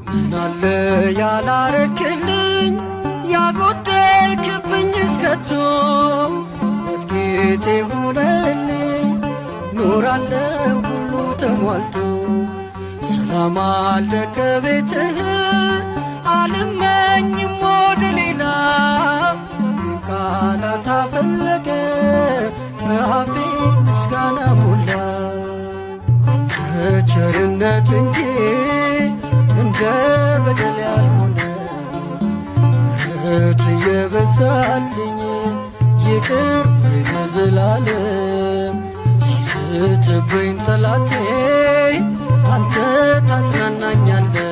ምናለ ያላረክልኝ ያጎደልክብኝ እስከቶ በጥቂት ሆነልኝ ኖራለሁ ሁሉ ተሟልቶ ሰላም አለ ከቤትህ አልመኝም ወደ ሌላ ቃላት አፈለቀ በአፌ ምስጋና ሞላ ቸርነት እንጂ እንደ በደል ያልሆነ ምሕረት የበዛልኝ ይቅር ባይ ዘላለም ሲስትብኝ ጠላቴ አንተ ታጽናናኛለህ